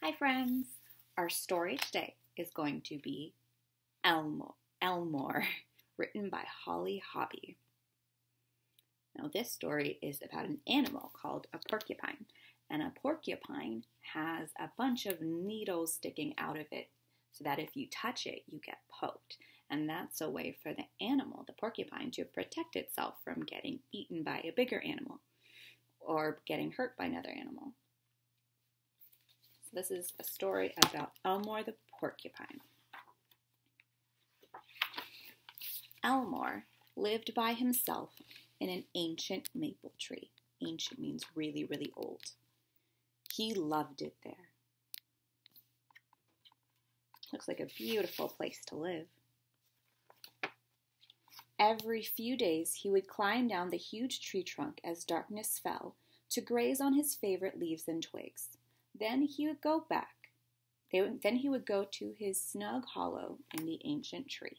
Hi friends! Our story today is going to be Elmore, written by Holly Hobby. Now this story is about an animal called a porcupine, and a porcupine has a bunch of needles sticking out of it so that if you touch it, you get poked. And that's a way for the animal, the porcupine, to protect itself from getting eaten by a bigger animal or getting hurt by another animal. This is a story about Elmore the porcupine. Elmore lived by himself in an ancient maple tree. Ancient means really, really old. He loved it there. Looks like a beautiful place to live. Every few days he would climb down the huge tree trunk as darkness fell to graze on his favorite leaves and twigs. Then he would go back. Then he would go to his snug hollow in the ancient tree.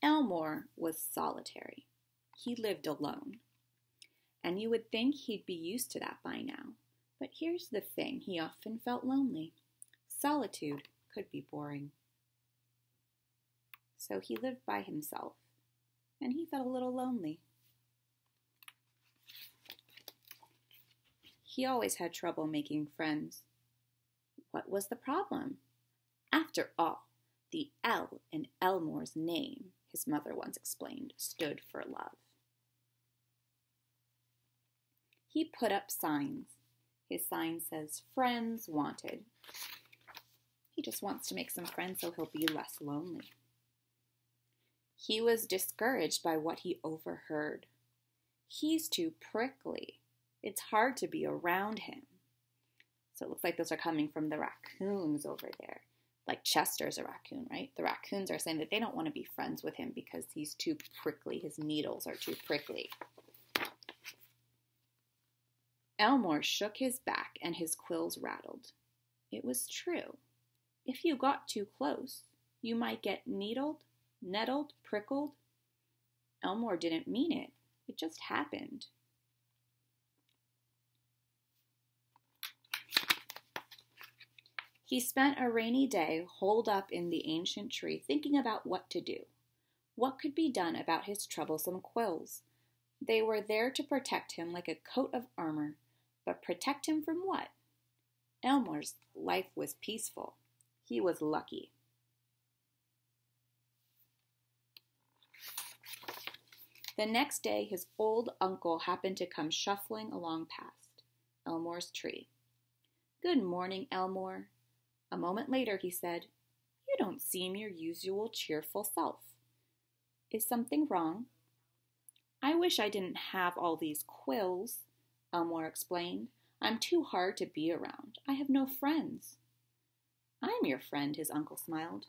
Elmore was solitary. He lived alone. And you would think he'd be used to that by now. But here's the thing, he often felt lonely. Solitude could be boring. So he lived by himself, and he felt a little lonely. He always had trouble making friends. What was the problem? After all, the L in Elmore's name, his mother once explained, stood for love. He put up signs. His sign says, "Friends wanted." He just wants to make some friends so he'll be less lonely. He was discouraged by what he overheard. He's too prickly. It's hard to be around him. So it looks like those are coming from the raccoons over there. Like Chester's a raccoon, right? The raccoons are saying that they don't want to be friends with him because he's too prickly. His needles are too prickly. Elmore shook his back and his quills rattled. It was true. If you got too close, you might get needled, nettled, prickled. Elmore didn't mean it. It just happened. He spent a rainy day holed up in the ancient tree thinking about what to do. What could be done about his troublesome quills? They were there to protect him like a coat of armor, but protect him from what? Elmore's life was peaceful. He was lucky. The next day, his old uncle happened to come shuffling along past Elmore's tree. "Good morning, Elmore." A moment later, he said, "You don't seem your usual cheerful self. Is something wrong?" "I wish I didn't have all these quills," Elmore explained. "I'm too hard to be around. I have no friends." "I'm your friend," his uncle smiled.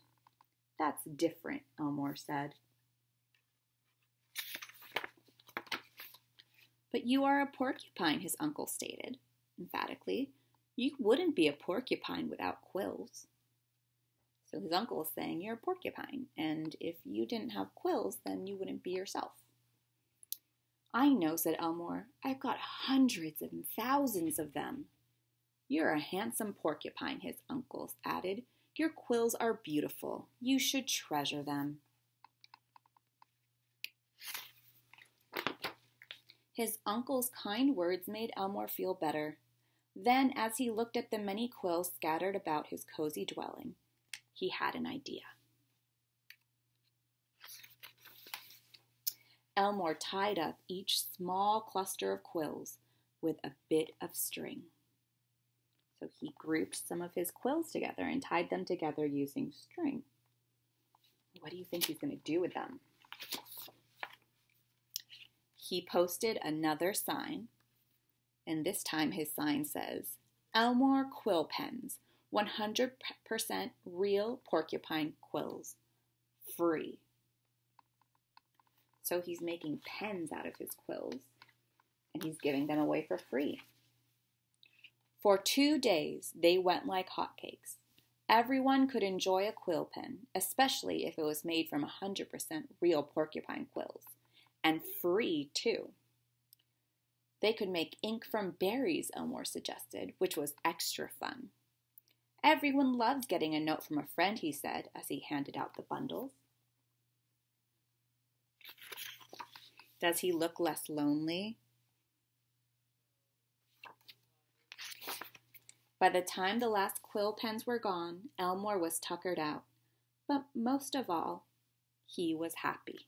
"That's different," Elmore said. "But you are a porcupine," his uncle stated emphatically. "You wouldn't be a porcupine without quills." So his uncle is saying you're a porcupine, and if you didn't have quills, then you wouldn't be yourself. "I know," said Elmore. "I've got hundreds and thousands of them." "You're a handsome porcupine," his uncle added. "Your quills are beautiful. You should treasure them." His uncle's kind words made Elmore feel better. Then, as he looked at the many quills scattered about his cozy dwelling, he had an idea. Elmore tied up each small cluster of quills with a bit of string. So he grouped some of his quills together and tied them together using string. What do you think he's going to do with them? He posted another sign. And this time his sign says, "Elmore Quill Pens, 100% real porcupine quills, free." So he's making pens out of his quills, and he's giving them away for free. For 2 days, they went like hotcakes. Everyone could enjoy a quill pen, especially if it was made from 100% real porcupine quills, and free too. They could make ink from berries, Elmore suggested, which was extra fun. Everyone loves getting a note from a friend, he said as he handed out the bundles. Does he look less lonely? By the time the last quill pens were gone, Elmore was tuckered out. But most of all, he was happy.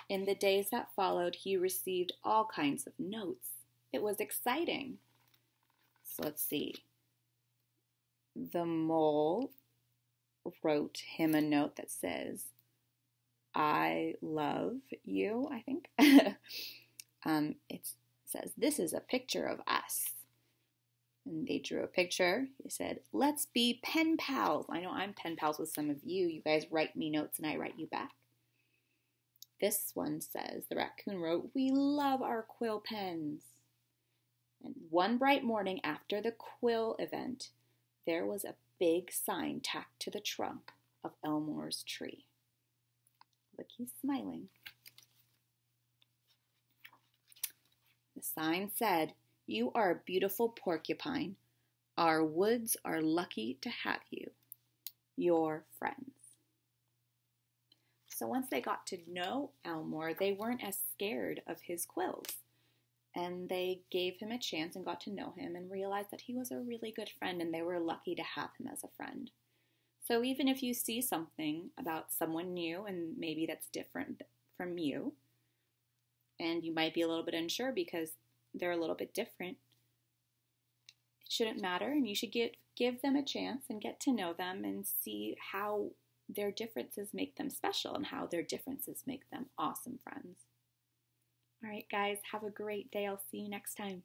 In the days that followed, he received all kinds of notes. It was exciting. So let's see. The mole wrote him a note that says, "I love you," I think. It says, "This is a picture of us." And they drew a picture. He said, "Let's be pen pals." I know I'm pen pals with some of you. You guys write me notes and I write you back. This one says, the raccoon wrote, "We love our quill pens." And one bright morning after the quill event, there was a big sign tacked to the trunk of Elmore's tree. Look, he's smiling. The sign said, "You are a beautiful porcupine. Our woods are lucky to have you. Your friends." So once they got to know Elmore, they weren't as scared of his quills. And they gave him a chance and got to know him and realized that he was a really good friend and they were lucky to have him as a friend. So even if you see something about someone new and maybe that's different from you, and you might be a little bit unsure because they're a little bit different, it shouldn't matter, and you should give them a chance and get to know them and see how their differences make them special and how their differences make them awesome friends. All right, guys, have a great day. I'll see you next time.